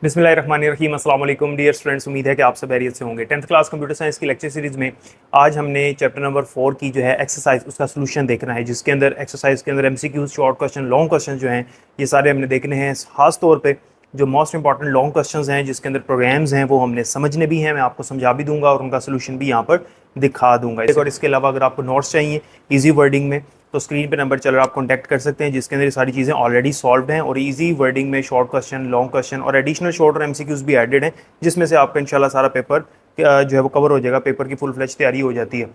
बिस्मिल्लाहिर्रहमानिर्रहीम। अस्सलाम वालेकुम डियर स्टूडेंट्स, उम्मीद है कि आप सब खैरियत से होंगे। 10th क्लास कंप्यूटर साइंस की लेक्चर सीरीज़ में आज हमने चैप्टर नंबर 4 की जो है एक्सरसाइज उसका सोल्यूशन देखना है, जिसके अंदर एक्सरसाइज के अंदर MCQs, short question, long question जो हैं ये सारे हमने देखने हैं। खास तौर पे जो मोस्ट इंपॉर्टेंट लॉन्ग क्वेश्चंस हैं जिसके अंदर प्रोग्राम्स हैं वो हमने समझने भी हैं, मैं आपको समझा भी दूंगा और उनका सोल्यूशन भी यहाँ पर दिखा दूंगा। और इसके अलावा अगर आपको नोट्स चाहिए ईजी वर्डिंग में तो स्क्रीन पे नंबर चल रहा है, आप कॉन्टैक्ट कर सकते हैं, जिसके अंदर ये सारी चीज़ें ऑलरेडी सॉल्व्ड हैं और इजी वर्डिंग में शॉर्ट क्वेश्चन, लॉन्ग क्वेश्चन और एडिशनल शॉर्ट और एमसीक्यूज भी एडेड हैं, जिसमें से आपका इंशाल्लाह सारा पेपर जो है वो कवर हो जाएगा। पेपर की फुल फ्लेज तैयारी हो जाती है।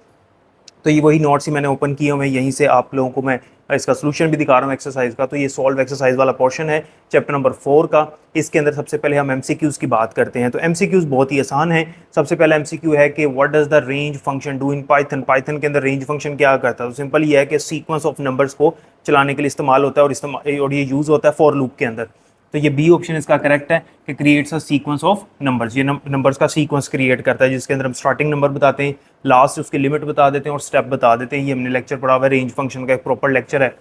तो ये वही नोट्स ही मैंने ओपन किए हुए हैं, यहीं से आप लोगों को मैं इसका सोल्यूशन भी दिखा रहा हूँ एक्सरसाइज का। तो ये सॉल्व एक्सरसाइज वाला पोर्शन है चैप्टर नंबर 4 का। इसके अंदर सबसे पहले हम एमसीक्यूज की बात करते हैं। तो एमसीक्यूज बहुत ही आसान है। सबसे पहला एमसीक्यू है कि what does the range function do in Python. Python के अंदर रेंज फंक्शन क्या करता है? तो सिंपल ये है कि सीक्वेंस ऑफ नंबर्स को चलाने के लिए इस्तेमाल होता है और ये यूज़ होता है फॉर लूप के अंदर। तो ये बी ऑप्शन इसका करेक्ट है कि creates a sequence of numbers. ये नंबर्स का सीक्वेंस क्रिएट करता है, जिसके अंदर हम स्टार्टिंग नंबर बताते हैं, लास्ट उसकी लिमिट बता देते हैं और स्टेप बता देते हैं। ये हमने लेक्चर पढ़ा हुआ है, रेंज फंक्शन का एक प्रॉपर लेक्चर है।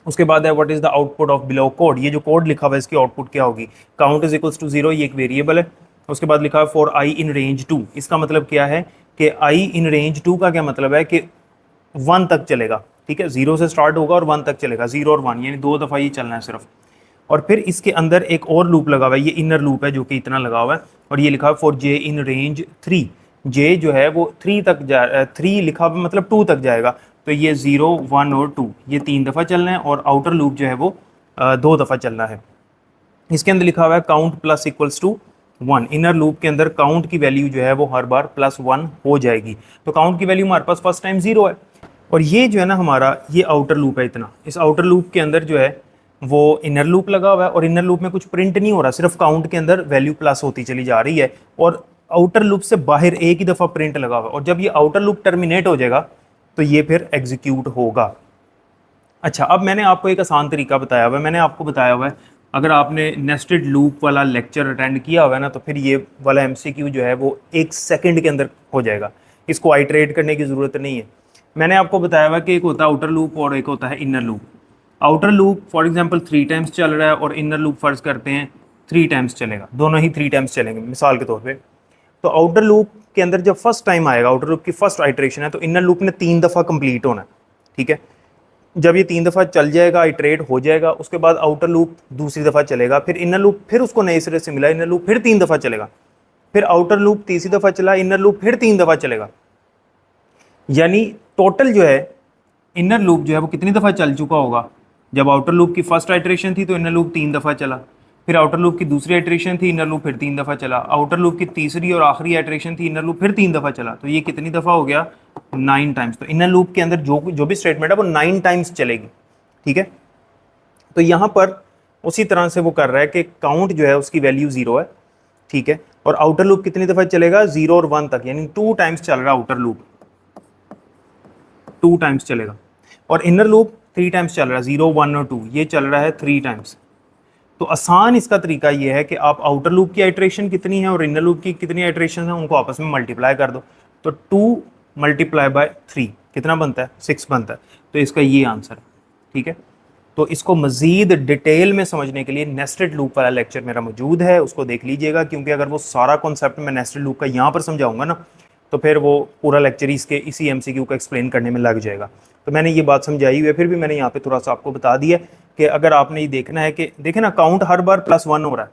उसके बाद है what is the output of below code. ये जो कोड लिखा हुआ है इसकी आउटपुट क्या होगी? काउंट इज इक्वल्स टू 0, ये एक वेरिएबल है। उसके बाद लिखा है फॉर आई इन रेंज 2। इसका मतलब क्या है कि आई इन रेंज 2 का क्या मतलब है कि 1 तक चलेगा। ठीक है, 0 से स्टार्ट होगा और 1 तक चलेगा, 0 और 1 यानी 2 दफ़ा ये चलना है सिर्फ। और फिर इसके अंदर एक और लूप लगा हुआ है, ये इनर लूप है जो कि इतना लगा हुआ है और ये लिखा है फॉर जे इन रेंज 3। जे जो है वो 3 तक 3 लिखा हुआ मतलब 2 तक जाएगा। तो ये 0, 1 और 2 ये 3 दफ़ा चलना है और आउटर लूप जो है वो 2 दफ़ा चलना है। इसके अंदर लिखा हुआ है count plus equals to 1। Inner loop के अंदर काउंट की वैल्यू जो है वो हर बार +1 हो जाएगी। तो काउंट की वैल्यू हमारे पास फर्स्ट टाइम 0 है और ये जो है ना हमारा ये आउटर लूप है इतना। इस आउटर लूप के अंदर जो है वो इनर लूप लगा हुआ है और इनर लूप में कुछ प्रिंट नहीं हो रहा, सिर्फ काउंट के अंदर वैल्यू प्लस होती चली जा रही है और आउटर लूप से बाहर एक ही दफ़ा प्रिंट लगा हुआ है। और जब ये आउटर लूप टर्मिनेट हो जाएगा तो ये फिर एग्जीक्यूट होगा। अच्छा, अब मैंने आपको एक आसान तरीका बताया हुआ है। मैंने आपको बताया हुआ है अगर आपने नेस्टेड लूप वाला लेक्चर अटेंड किया हुआ है ना तो फिर ये वाला एमसीक्यू जो है वो 1 सेकंड के अंदर हो जाएगा। इसको आइटरेट करने की ज़रूरत नहीं है। मैंने आपको बताया हुआ कि एक होता है आउटर लूप और एक होता है inner loop. Outer loop for example 3 times चल रहा है और इनर लूप फर्ज करते हैं 3 टाइम्स चलेगा, दोनों ही 3 टाइम्स चलेंगे मिसाल के तौर पे। तो आउटर लूप के अंदर जब फर्स्ट टाइम आएगा, आउटर लूप की फर्स्ट आइटरेशन है, तो इनर लूप ने 3 दफ़ा कंप्लीट होना है। ठीक है, जब ये 3 दफ़ा चल जाएगा, आइटरेट हो जाएगा, उसके बाद आउटर लूप दूसरी दफ़ा चलेगा, फिर इनर लूप फिर उसको नए सिरे से मिला, इनर लूप फिर 3 दफ़ा चलेगा, फिर आउटर लूप तीसरी दफ़ा चला, इनर लूप फिर 3 दफ़ा चलेगा। यानी टोटल जो है इनर लूप जो है वो कितनी दफ़ा चल चुका होगा? जब आउटर लूप की फर्स्ट आइटरेशन थी तो इनर लूप 3 दफ़ा चला, फिर आउटर लूप की दूसरी आइटरेशन थी, इनर लूप फिर 3 दफ़ा चला, आउटर लूप की तीसरी और आखिरी आइटरेशन थी, इनर लूप फिर 3 दफ़ा चला। तो ये कितनी दफ़ा हो गया? 9 टाइम्स। तो इनर लूप के अंदर जो भी स्टेटमेंट है वो 9 टाइम्स चलेगी। ठीक है, तो यहाँ पर उसी तरह से वो कर रहा है कि काउंट जो है उसकी वैल्यू 0 है। ठीक है, और आउटर लूप कितनी दफ़ा चलेगा? 0 और 1 तक, यानी 2 टाइम्स चल रहा है आउटर लूप, 2 टाइम्स चलेगा। और इनर लूप 3 टाइम्स चल रहा है, 0, 1 और 2 ये चल रहा है 3 टाइम्स। तो आसान इसका तरीका ये है कि आप आउटर लूप की आइटरेशन कितनी है और इनर लूप की कितनी आइटरेशन है उनको आपस में मल्टीप्लाई कर दो। तो 2 मल्टीप्लाई बाय 3 कितना बनता है? 6 बनता है। तो इसका ये आंसर है। ठीक है, तो इसको मज़ीद डिटेल में समझने के लिए नेस्टेड लूप वाला लेक्चर मेरा मौजूद है, उसको देख लीजिएगा, क्योंकि अगर वो सारा कॉन्सेप्ट मैं नेस्टेड लूप का यहाँ पर समझाऊंगा ना तो फिर वो पूरा लेक्चर ही इसी एमसीक्यू को एक्सप्लेन करने में लग जाएगा। तो मैंने ये बात समझाई हुई है, फिर भी मैंने यहाँ पे थोड़ा सा आपको बता दिया कि अगर आपने ये देखना है कि देखें ना, काउंट हर बार +1 हो रहा है।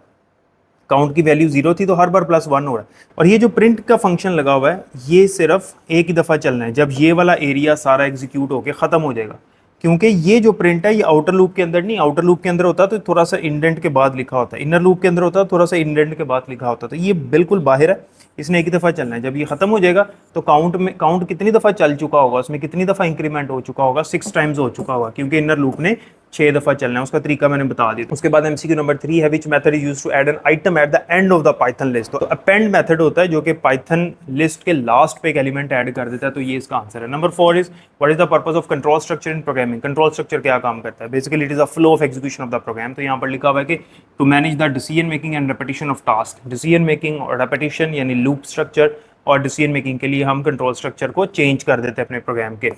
काउंट की वैल्यू 0 थी तो हर बार +1 हो रहा है। और ये जो प्रिंट का फंक्शन लगा हुआ है ये सिर्फ एक ही दफ़ा चलना है, जब ये वाला एरिया सारा एग्जीक्यूट होकर ख़त्म हो जाएगा। क्योंकि ये जो प्रिंट है ये आउटर लूप के अंदर नहीं, आउटर लूप के अंदर होता तो थोड़ा सा इंडेंट के बाद लिखा होता है, इनर लूप के अंदर होता थोड़ा सा इंडेंट के बाद लिखा होता। तो ये बिल्कुल बाहर है, इसने एक ही दफ़ा चलना है। जब ये ख़त्म हो जाएगा तो काउंट कितनी दफ़ा चल चुका होगा, उसमें कितनी दफ़ा इंक्रीमेंट हो चुका होगा? 6 टाइम्स हो चुका होगा, क्योंकि इनर लूप ने 6 दफ़ा चलना है। उसका तरीका मैंने बता दिया। उसके बाद एमसीक्यू नंबर 3 है which method is used to add an item at the end of the Python list. तो अपेंड मेथड होता है जो कि पाइथन लिस्ट के लास्ट पे एक एलिमेंट ऐड कर देता है। तो ये इसका आंसर है। Number 4 is what is the purpose of control structure in programming. Control structure क्या काम करता है? Basically it is a flow of execution of the program. तो यहाँ पर लिखा हुआ है कि to manage the decision making and repetition of task. Decision making और रेपिटेशन यानी लूप स्ट्रक्चर और डिसीजन मेकिंग के लिए हम कंट्रोल स्ट्रक्चर को चेंज कर देते हैं अपने प्रोग्राम के।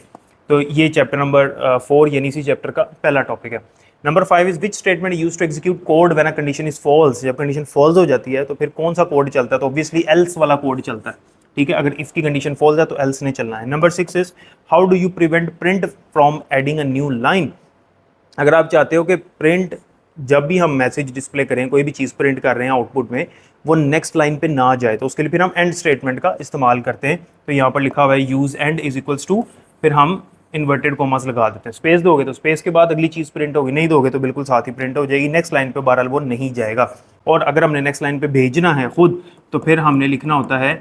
तो ये चैप्टर नंबर 4 यानी इसी चैप्टर का पहला टॉपिक है। Number 5 is which statement use to execute code when a condition is false. जब कंडीशन फॉल्स हो जाती है तो फिर कौन सा कोड चलता है, तो ऑब्वियसली एल्स वाला कोड चलता है, ठीक है। अगर इफ की कंडीशन फॉल्स है तो एल्स ने चलना है। Number 6 is how do you prevent print from adding a new line. अगर आप चाहते हो कि प्रिंट, जब भी हम मैसेज डिस्प्ले करें, कोई भी चीज़ प्रिंट कर रहे हैं आउटपुट में, वो नेक्स्ट लाइन पे ना जाए, तो उसके लिए फिर हम एंड स्टेटमेंट का इस्तेमाल करते हैं। तो यहाँ पर लिखा हुआ है use end is equals to, फिर हम इन्वर्टेड कॉमास लगा देते हैं। स्पेस दोगे तो स्पेस के बाद अगली चीज़ प्रिंट होगी, नहीं दोगे तो बिल्कुल साथ ही प्रिंट हो जाएगी। नेक्स्ट लाइन पे बहरहाल वो नहीं जाएगा। और अगर हमने नेक्स्ट लाइन पे भेजना है खुद, तो फिर हमने लिखना होता है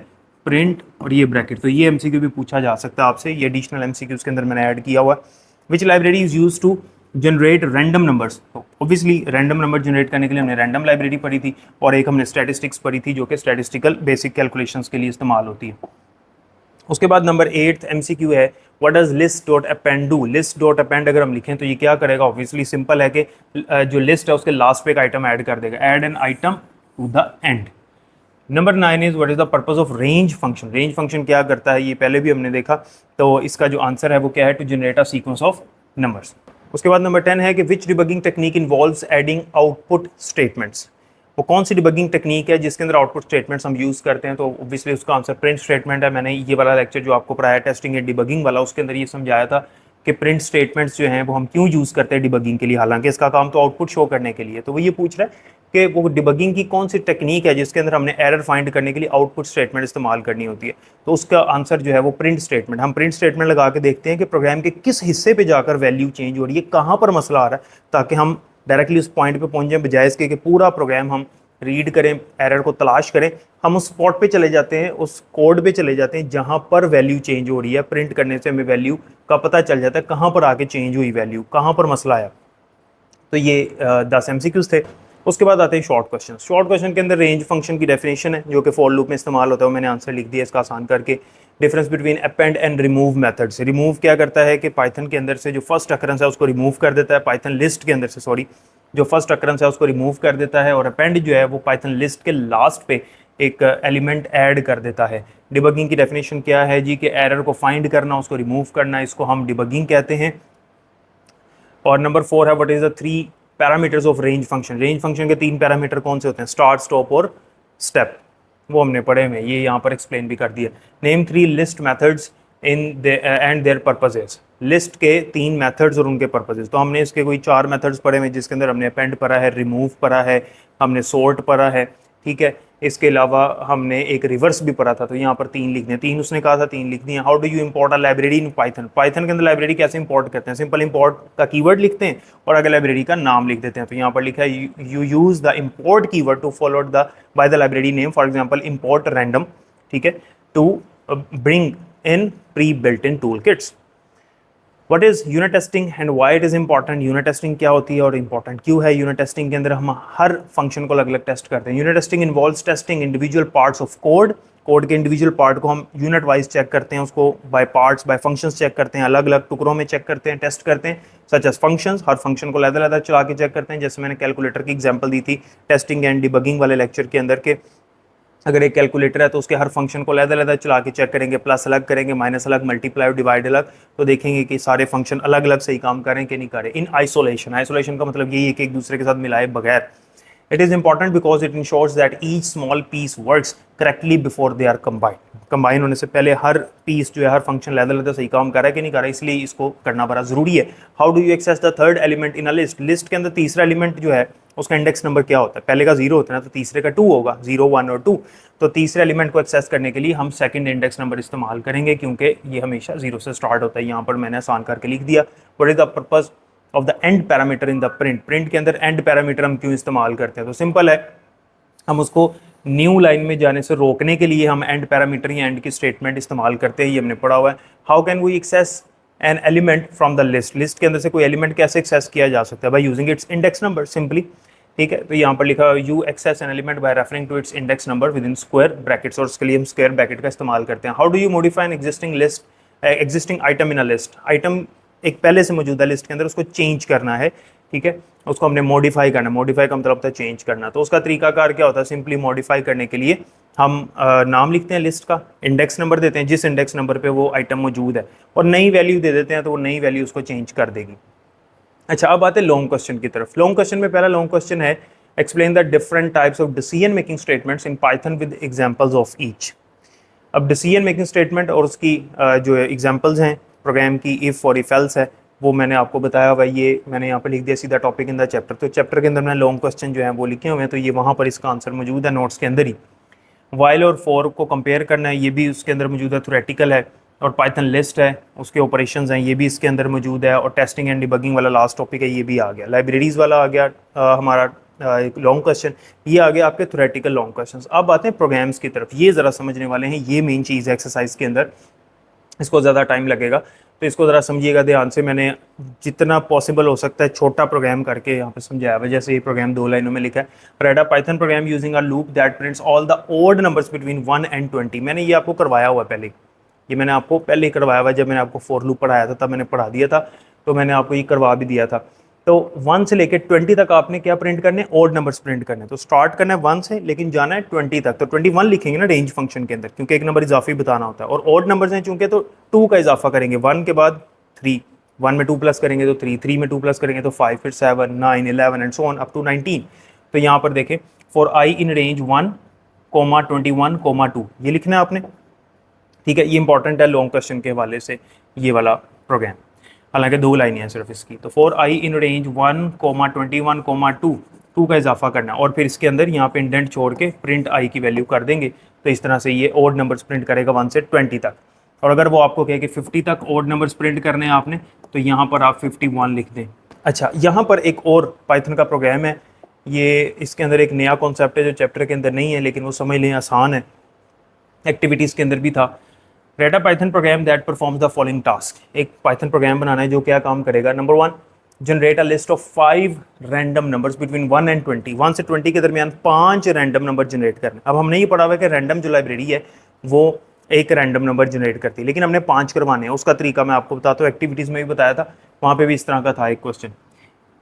प्रिंट और ये ब्रैकेट। तो ये एमसीक्यू भी पूछा जा सकता है आपसे, ये एडिशनल एमसीक्यू के अंदर मैंने ऐड किया हुआ है। Which library is use to generate random numbers. तो ऑब्वियसली रैंडम नंबर जनरेट करने के लिए हमने रैंडम लाइब्रेरी पढ़ी थी, और एक हमने स्टैटिस्टिक्स पढ़ी थी जो कि स्टैटिस्टिकल बेसिक कैलकुलेशंस के लिए इस्तेमाल होती है। उसके बाद नंबर 8 एमसीक्यू है what does list dot append do. List dot append अगर हम लिखें तो ये क्या करेगा, ऑब्वियसली सिंपल है कि जो लिस्ट है उसके लास्ट पे एक आइटम ऐड कर देगा, add an item to the end. Number 9 is what is the purpose of range function. Range function क्या करता है, ये पहले भी हमने देखा, तो इसका जो आंसर है वो क्या है, to generate a sequence of numbers. उसके बाद नंबर 10 है कि which debugging technique involves adding output statements. वो कौन सी डिबगिंग टेक्निक है जिसके अंदर आउटपुट स्टेटमेंट्स हम यूज़ करते हैं, तो ऑब्वियसली उसका आंसर प्रिंट स्टेटमेंट है। मैंने ये वाला लेक्चर जो आपको पढ़ाया टेस्टिंग एंड डिबगिंग वाला, उसके अंदर ये समझाया था कि प्रिंट स्टेटमेंट्स जो हैं वो हम क्यों यूज़ करते हैं डिबगिंग के लिए, हालांकि इसका काम तो आउटपुट शो करने के लिए। तो वो ये पूछ रहा है कि वो डिबगिंग की कौन सी टेक्निक है जिसके अंदर हमने एरर फाइंड करने के लिए आउटपुट स्टेटमेंट इस्तेमाल करनी होती है। तो उसका आंसर जो है वो प्रिंट स्टेटमेंट। हम प्रिंट स्टेटमेंट लगा के देखते हैं कि प्रोग्राम के किस हिस्से पे जाकर वैल्यू चेंज हो रही है, कहाँ पर मसला आ रहा है, ताकि हम डायरेक्टली उस पॉइंट पे पहुंच जाएं, बजाय इसके कि पूरा प्रोग्राम हम रीड करें, एरर को तलाश करें। हम उस स्पॉट पे चले जाते हैं, उस कोड पे चले जाते हैं जहाँ पर वैल्यू चेंज हो रही है। प्रिंट करने से हमें वैल्यू का पता चल जाता है कहाँ पर आके चेंज हुई वैल्यू, कहाँ पर मसला आया। तो ये 10 एमसीक्यूज थे। उसके बाद आते हैं शॉर्ट क्वेश्चन। शॉर्ट क्वेश्चन के अंदर रेंज फंक्शन की डेफिनेशन है जो कि फॉर लूप में इस्तेमाल होता है, मैंने आंसर लिख दिया इसका आसान करके। Difference between append and remove methods. Remove क्या करता है कि पाइथन के अंदर से जो फर्स्ट अकरेंस है उसको रिमूव कर देता है, पाइथन लिस्ट के अंदर से, सॉरी, जो फर्स्ट अकरेंस है उसको रिमूव कर देता है। और अपेंड जो है वो पाइथन लिस्ट के लास्ट पे एक एलिमेंट ऐड कर देता है। डिबगिंग की डेफिनेशन क्या है जी, कि एरर को फाइंड करना, उसको रिमूव करना, इसको हम डिबगिंग कहते हैं। और नंबर 4 है what is the 3 parameters of range function. Range function के 3 पैरामीटर कौन से होते हैं, स्टार्ट, स्टॉप और स्टेप, वो हमने पढ़े में, ये यहाँ पर एक्सप्लेन भी कर दिया। Name 3 list methods in and their purposes. List के 3 मेथड्स और उनके पर्पसेस। तो हमने इसके कोई 4 मेथड्स पढ़े में, जिसके अंदर हमने अपेंड पढ़ा है, रिमूव पढ़ा है, हमने सॉर्ट पढ़ा है, ठीक है। इसके अलावा हमने एक रिवर्स भी पढ़ा था, तो यहाँ पर 3 लिखने, 3 उसने कहा था 3 लिख दिए। How do you import a library in Python. Python के अंदर लाइब्रेरी कैसे इंपोर्ट करते हैं, सिंपल इंपोर्ट का कीवर्ड लिखते हैं और अगर लाइब्रेरी का नाम लिख देते हैं। तो यहाँ पर लिखा है you use the import keyword to follow the by the library name, for example import random, ठीक है, to bring in pre built in tool kits. What is unit testing and why it is important. Unit testing क्या होती है और important क्यों है। Unit testing के अंदर हम हर फंक्शन को अलग अलग टेस्ट करते हैं। Unit testing involves testing individual parts of code. Code के इंडिविजुअल पार्ट को हम यूनिट वाइज चेक करते हैं, उसको by parts, by functions check करते हैं, अलग अलग टुकड़ों में चेक करते हैं, टेस्ट करते हैं, सच एज फंक्शंस। हर फंक्शन को अलग-अलग चला के चेक करते हैं, जैसे मैंने कैलकुलेटर की एग्जांपल दी थी टेस्टिंग एंड डिबगिंग वाले लेक्चर के अंदर के, अगर एक कैलकुलेटर है तो उसके हर फंक्शन को अलग-अलग चला के चेक करेंगे, प्लस अलग करेंगे, माइनस अलग, मल्टीप्लाई और डिवाइड अलग, तो देखेंगे कि सारे फंक्शन अलग अलग सही काम करें कि नहीं करें। इन आइसोलेशन, आइसोलेशन का मतलब यही है कि एक दूसरे के साथ मिलाए बगैर। It is important because it ensures that each small piece works correctly before they are combined. Combine होने से पहले हर पीस जो है, हर फंक्शन अलग-अलग सही काम कर रहा है कि नहीं कर रहा है, इसलिए इसको करना बड़ा ज़रूरी है। How do you access the third element in a list. List के अंदर तीसरा एलिमेंट जो है उसका इंडेक्स नंबर क्या होता है, पहले का 0 होता है ना, तो तीसरे का 2 होगा, 0, 1 और 2। तो तीसरे एलिमेंट को एक्सेस करने के लिए हम सेकंड इंडेक्स नंबर इस्तेमाल करेंगे, क्योंकि ये हमेशा 0 से स्टार्ट होता है। यहाँ पर मैंने आसान करके लिख दिया। What is the purpose of the end parameter in the print. Print के अंदर एंड पैरामीटर हम क्यों इस्तेमाल करते हैं, तो सिंपल है, हम उसको न्यू लाइन में जाने से रोकने के लिए हम एंड पैरामीटर या एंड की स्टेटमेंट इस्तेमाल करते हैं, ये हमने पढ़ा हुआ है। How can we access an element from the list. List के अंदर से कोई एलिमेंट कैसे एक्सेस किया जा सकता है, by using its index number simply, ठीक है। तो यहाँ पर लिखा you access an element by referring to its index number within square brackets, और उसके लिए हम स्क्वायर ब्रैकेट का इस्तेमाल करते हैं। How do you modify an existing list, existing item in a list. Item एक पहले से मौजूदा लिस्ट के अंदर उसको चेंज करना है, ठीक है, उसको हमने मॉडिफाई करना। मॉडिफाई का मतलब होता है चेंज करना। तो उसका तरीकाकार क्या होता है, सिंपली मॉडिफाई करने के लिए हम नाम लिखते हैं लिस्ट का, इंडेक्स नंबर देते हैं जिस इंडेक्स नंबर पे वो आइटम मौजूद है, और नई वैल्यू दे देते हैं, तो वो नई वैल्यू उसको चेंज कर देगी। अच्छा, अब आते हैं लॉन्ग क्वेश्चन की तरफ। लॉन्ग क्वेश्चन में पहला लॉन्ग क्वेश्चन है, explain the different types of decision making statements in Python with examples of each. अब डिसीजन मेकिंग स्टेटमेंट और उसकी जो एग्जांपल्स हैं प्रोग्राम की, इफ़ और इफ एल्स है, वो मैंने आपको बताया हुआ है। ये मैंने यहाँ पर लिख दिया सीधा टॉपिक इन द चैप्टर। तो चैप्टर के अंदर मैंने लॉन्ग क्वेश्चन जो है वो लिखे हुए हैं, तो ये वहाँ पर इसका आंसर मौजूद है नोट्स के अंदर ही। वाइल और फॉर को कंपेयर करना है, ये भी उसके अंदर मौजूद है, थ्योरेटिकल है। और पाइथन लिस्ट है, उसके ऑपरेशंस हैं, ये भी इसके अंदर मौजूद है। और टेस्टिंग एंड डिबगिंग वाला लास्ट टॉपिक है, ये भी आ गया। लाइब्रेरीज वाला आ गया हमारा एक लॉन्ग क्वेश्चन, ये आ गया आपके थ्योरेटिकल लॉन्ग क्वेश्चंस। अब आते हैं प्रोग्राम्स की तरफ, ये ज़रा समझने वाले हैं, ये मेन चीज़ है एक्सरसाइज के अंदर, इसको ज़्यादा टाइम लगेगा, तो इसको ज़रा समझिएगा ध्यान से। मैंने जितना पॉसिबल हो सकता है छोटा प्रोग्राम करके यहाँ पे समझाया हुआ। जैसे ये प्रोग्राम 2 लाइनों में लिखा है, write a Python program using a loop that prints all the odd numbers between 1 and 20। मैंने ये आपको करवाया हुआ पहले, ये मैंने आपको पहले ही करवाया हुआ, जब मैंने आपको फॉर लूप पढ़ाया था तब मैंने पढ़ा दिया था, तो मैंने आपको ये करवा भी दिया था। तो 1 से लेकर 20 तक आपने क्या प्रिंट करने, ओड नंबर्स प्रिंट करने। तो स्टार्ट करना है 1 से, लेकिन जाना है 20 तक, तो 21 लिखेंगे ना रेंज फंक्शन के अंदर, क्योंकि एक नंबर इजाफी बताना होता है। और ओड नंबर्स हैं चूंकि, तो 2 का इजाफा करेंगे, 1 के बाद 3, 1 में 2 प्लस करेंगे तो 3, 3 में 2 प्लस करेंगे तो 5, फिर 7, 9, 11 and so on up to 19। तो यहाँ पर देखें, फॉर आई इन रेंज 1, 21, 2, ये लिखना है आपने, ठीक है। ये इंपॉर्टेंट है लॉन्ग क्वेश्चन के हवाले से ये वाला प्रोग्राम, हालांकि 2 लाइनें हैं सिर्फ इसकी। तो फॉर आई इन रेंज 1, 21, 2 का इजाफा करना, और फिर इसके अंदर यहाँ पे इंडेंट छोड़ के प्रिंट आई की वैल्यू कर देंगे। तो इस तरह से ये ओड नंबर्स प्रिंट करेगा 1 से 20 तक। और अगर वो आपको कहे कि 50 तक ओड नंबर्स प्रिंट करने हैं आपने, तो यहाँ पर आप 51 लिख दें। अच्छा, यहाँ पर एक और पाइथन का प्रोग्राम है, ये इसके अंदर एक नया कॉन्सेप्ट है जो चैप्टर के अंदर नहीं है, लेकिन वो समझ लें आसान है, एक्टिविटीज़ के अंदर भी था। Right a Python programme that performs the following task. एक पाइथन प्रोग्राम बनाना है जो क्या काम करेगा। Number 1, generate a list of 5 random numbers between 1 and 20। 1 से 20 के दरमियान 5 रैंडम नंबर जनरेट करने। अब हमने ये पढ़ा हुआ है कि रैंडम जो लाइब्रेरी है वो एक रैंडम नंबर जनरेट करती है, लेकिन हमने 5 करवाने हैं। उसका तरीका मैं आपको बताता हूँ, एक्टिविटीज़ में भी बताया था, वहाँ पे भी इस तरह का था एक question.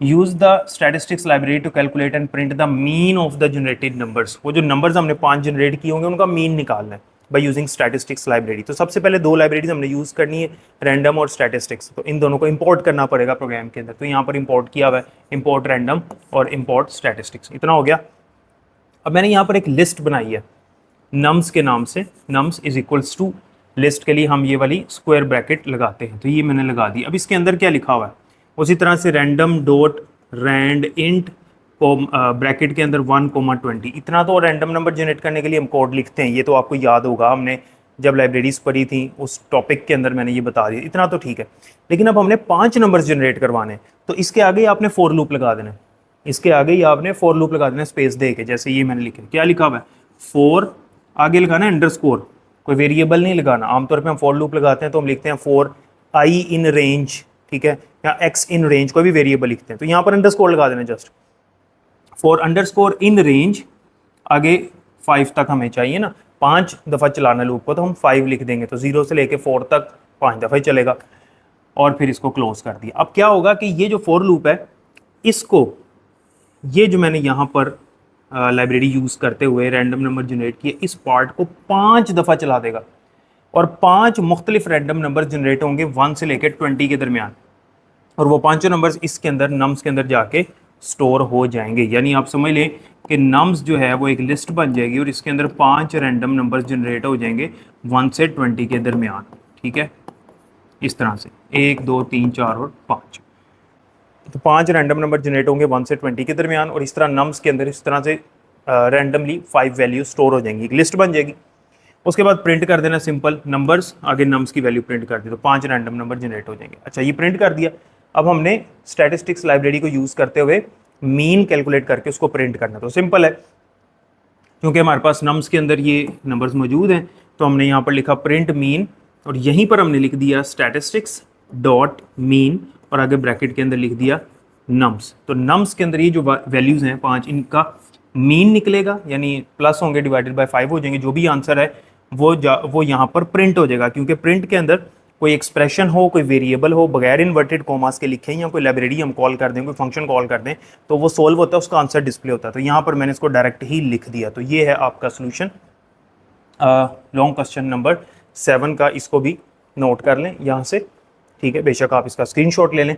Use the statistics library to calculate and print the mean of the generated numbers. वो जो नंबर्स हमने 5 जनरेट किए होंगे उनका मीन निकालना है बाय यूजिंग स्टैटिस्टिक्स लाइब्रेरी। तो सबसे पहले 2 लाइब्रेरीज हमने यूज़ करनी है, रैंडम और स्टैटिस्टिक्स। तो इन दोनों को इंपोर्ट करना पड़ेगा प्रोग्राम के अंदर। तो यहाँ पर इंपोर्ट किया हुआ है, इंपोर्ट रैंडम और इंपोर्ट स्टैटिस्टिक्स। इतना हो गया। अब मैंने यहाँ पर एक लिस्ट बनाई है नम्स के नाम से, nums is equals to, list के लिए हम ये वाली स्क्वायर ब्रैकेट लगाते हैं, तो ये मैंने लगा दी। अब इसके अंदर क्या लिखा हुआ है, उसी तरह से random dot rand int bracket के अंदर 1, 20। इतना तो रैंडम नंबर जनरेट करने के लिए हम कोड लिखते हैं, ये तो आपको याद होगा, हमने जब लाइब्रेरीज पढ़ी थी उस टॉपिक के अंदर मैंने ये बता दिया, इतना तो ठीक है। लेकिन अब हमने 5 नंबर्स जनरेट करवाने, तो इसके आगे ही आपने फॉर लूप लगा देना, इसके आगे ही आपने फॉर लूप लगा देना स्पेस दे के। जैसे ये मैंने लिखा, क्या लिखा हुआ है, फॉर, आगे लगाना है अंडरस्कोर, कोई वेरिएबल नहीं लगाना। आमतौर पे हम फॉर लूप लगाते हैं तो हम लिखते हैं फॉर आई इन रेंज, ठीक है, या एक्स इन रेंज, कोई भी वेरिएबल लिखते हैं। तो यहाँ पर अंडरस्कोर लगा देना, just for underscore in range, आगे 5 तक हमें चाहिए ना, 5 दफ़ा चलाना लूप को, तो हम 5 लिख देंगे। तो 0 से लेके 4 तक 5 दफ़ा ही चलेगा, और फिर इसको क्लोज कर दिया। अब क्या होगा कि ये जो फॉर लूप है, इसको, ये जो मैंने यहाँ पर लाइब्रेरी यूज़ करते हुए रैंडम नंबर जनरेट किए, इस पार्ट को 5 दफ़ा चला देगा, और 5 मुख्तलिफ रैंडम नंबर जनरेट होंगे 1 से लेकर 20 के दरमियान, और वो 5 नंबर्स इसके अंदर नम्स के अंदर जाके स्टोर हो जाएंगे। यानी आप समझ लें कि नम्स जो है वो एक लिस्ट बन जाएगी, और इसके अंदर 5 रैंडम नंबर्स जनरेट हो जाएंगे 1 से 20 के दरमियान, ठीक है, इस तरह से 1, 2, 3, 4 और 5। तो 5 रैंडम नंबर जनरेट होंगे 1 से 20 के दरमियान, और इस तरह नम्स के अंदर इस तरह से रैंडमली 5 वैल्यू स्टोर हो जाएंगी, एक लिस्ट बन जाएगी। उसके बाद प्रिंट कर देना सिंपल नंबर्स, आगे नम्स की वैल्यू प्रिंट कर दी, तो 5 रैंडम नंबर जनरेट हो जाएंगे। अच्छा, ये प्रिंट कर दिया। अब हमने स्टैटिस्टिक्स लाइब्रेरी को यूज़ करते हुए मीन कैलकुलेट करके उसको प्रिंट करना। तो सिंपल है, क्योंकि हमारे पास नम्स के अंदर ये नंबर्स मौजूद हैं, तो हमने यहाँ पर लिखा प्रिंट मीन, और यहीं पर हमने लिख दिया स्टैटिस्टिक्स डॉट मीन, और आगे ब्रैकेट के अंदर लिख दिया नम्स। तो नम्स के अंदर ये जो वैल्यूज़ हैं 5, इनका मीन निकलेगा, यानी प्लस होंगे डिवाइडेड बाय 5 हो जाएंगे। जो भी आंसर है वो यहाँ पर प्रिंट हो जाएगा, क्योंकि प्रिंट के अंदर कोई एक्सप्रेशन हो, कोई वेरिएबल हो, बगैर इन्वर्टेड कॉमास के लिखे, या कोई लाइब्रेरी हम कॉल कर दें, कोई फंक्शन कॉल कर दें, तो वो सोल्व होता है, उसका आंसर डिस्प्ले होता है। तो यहाँ पर मैंने इसको डायरेक्ट ही लिख दिया। तो ये है आपका सोल्यूशन लॉन्ग क्वेश्चन नंबर 7 का। इसको भी नोट कर लें यहाँ से, ठीक है, बेशक आप इसका स्क्रीनशॉट ले लें।